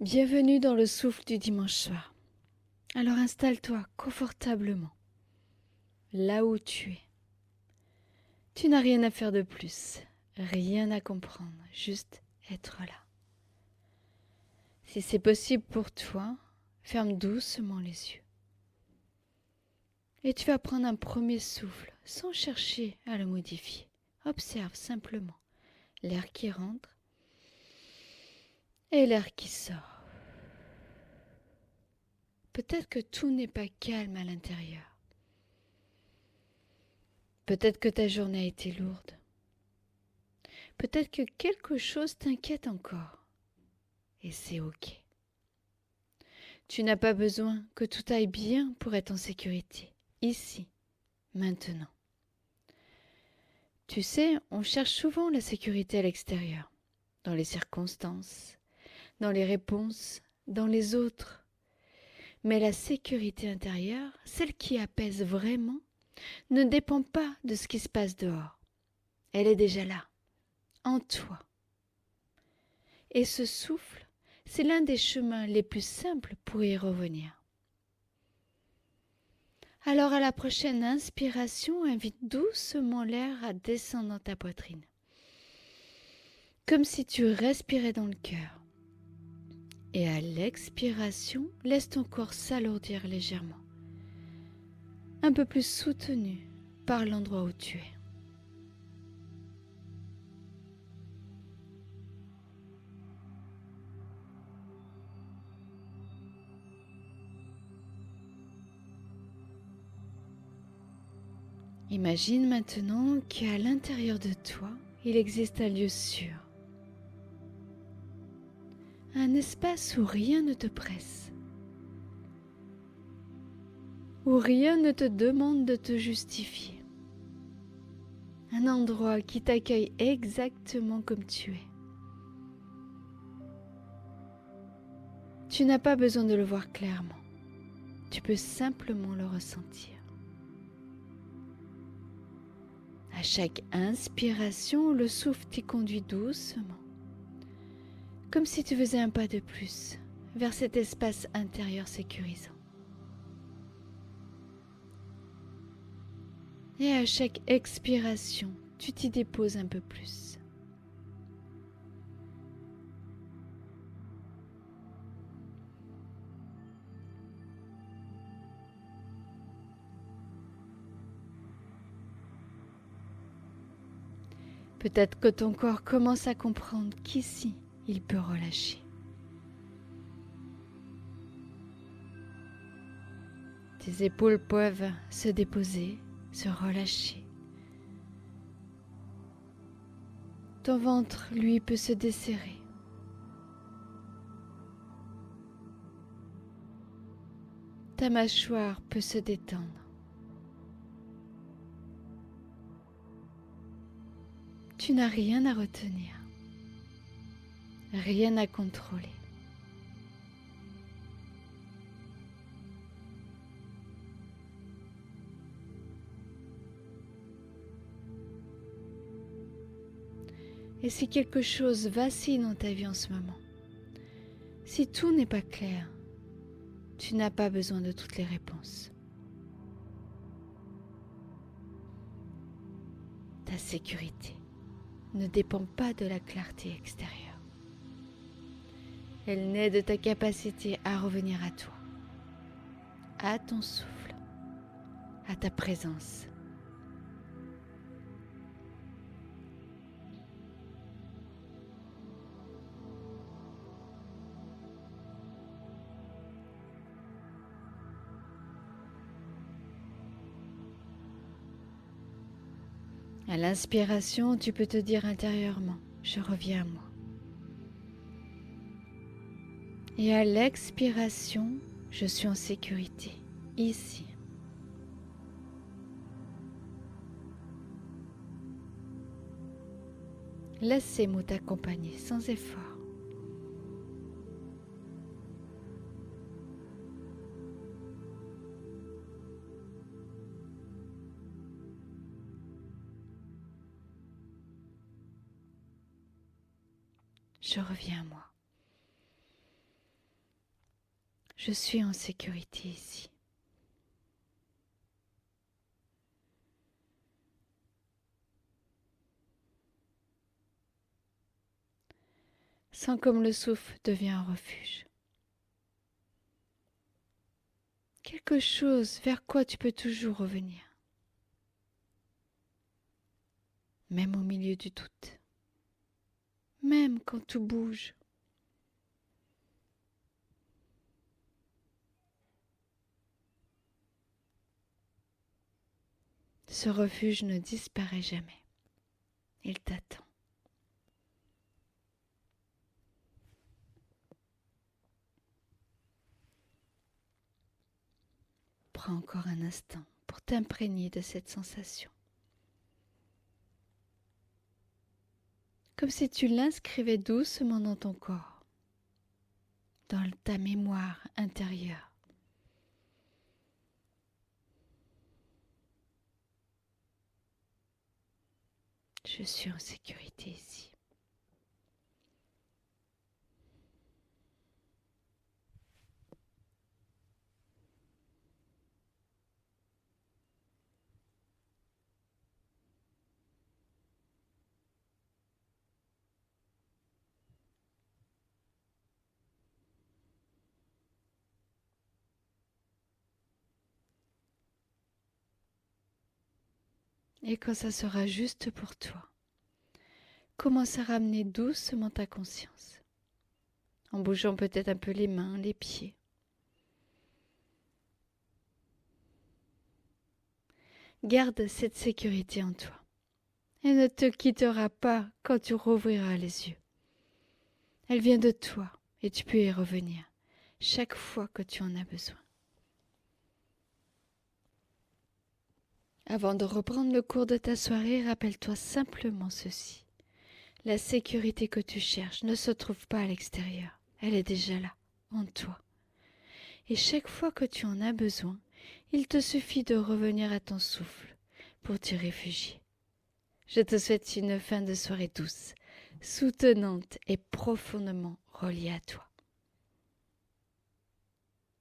Bienvenue dans le souffle du dimanche soir. Alors installe-toi confortablement, là où tu es. Tu n'as rien à faire de plus, rien à comprendre, juste être là. Si c'est possible pour toi, ferme doucement les yeux. Et tu vas prendre un premier souffle sans chercher à le modifier. Observe simplement l'air qui rentre et l'air qui sort. Peut-être que tout n'est pas calme à l'intérieur. Peut-être que ta journée a été lourde. Peut-être que quelque chose t'inquiète encore. Et c'est ok. Tu n'as pas besoin que tout aille bien pour être en sécurité. Ici, maintenant. Tu sais, on cherche souvent la sécurité à l'extérieur. Dans les circonstances, dans les réponses, dans les autres. Mais la sécurité intérieure, celle qui apaise vraiment, ne dépend pas de ce qui se passe dehors. Elle est déjà là, en toi. Et ce souffle, c'est l'un des chemins les plus simples pour y revenir. Alors à la prochaine inspiration, invite doucement l'air à descendre dans ta poitrine. Comme si tu respirais dans le cœur. Et à l'expiration, laisse ton corps s'alourdir légèrement. Un peu plus soutenu par l'endroit où tu es. Imagine maintenant qu'à l'intérieur de toi, il existe un lieu sûr. Un espace où rien ne te presse. Où rien ne te demande de te justifier. Un endroit qui t'accueille exactement comme tu es. Tu n'as pas besoin de le voir clairement. Tu peux simplement le ressentir. À chaque inspiration, le souffle t'y conduit doucement, comme si tu faisais un pas de plus vers cet espace intérieur sécurisant. Et à chaque expiration, tu t'y déposes un peu plus. Peut-être que ton corps commence à comprendre qu'ici, il peut relâcher. Tes épaules peuvent se déposer, se relâcher. Ton ventre, lui, peut se desserrer. Ta mâchoire peut se détendre. Tu n'as rien à retenir, rien à contrôler. Et si quelque chose vacille dans ta vie en ce moment, si tout n'est pas clair, tu n'as pas besoin de toutes les réponses. Ta sécurité ne dépend pas de la clarté extérieure. Elle naît de ta capacité à revenir à toi, à ton souffle, à ta présence. À l'inspiration, tu peux te dire intérieurement, je reviens à moi. Et à l'expiration, je suis en sécurité, ici. Laisse ces mots t'accompagner sans effort. Je reviens à moi. Je suis en sécurité ici. Sens comme le souffle devient un refuge. Quelque chose vers quoi tu peux toujours revenir, même au milieu du doute, même quand tout bouge. Ce refuge ne disparaît jamais. Il t'attend. Prends encore un instant pour t'imprégner de cette sensation. Comme si tu l'inscrivais doucement dans ton corps, dans ta mémoire intérieure. Je suis en sécurité ici. Et quand ça sera juste pour toi, commence à ramener doucement ta conscience, en bougeant peut-être un peu les mains, les pieds. Garde cette sécurité en toi. Elle ne te quittera pas quand tu rouvriras les yeux. Elle vient de toi et tu peux y revenir chaque fois que tu en as besoin. Avant de reprendre le cours de ta soirée, rappelle-toi simplement ceci. La sécurité que tu cherches ne se trouve pas à l'extérieur. Elle est déjà là, en toi. Et chaque fois que tu en as besoin, il te suffit de revenir à ton souffle pour t'y réfugier. Je te souhaite une fin de soirée douce, soutenante et profondément reliée à toi.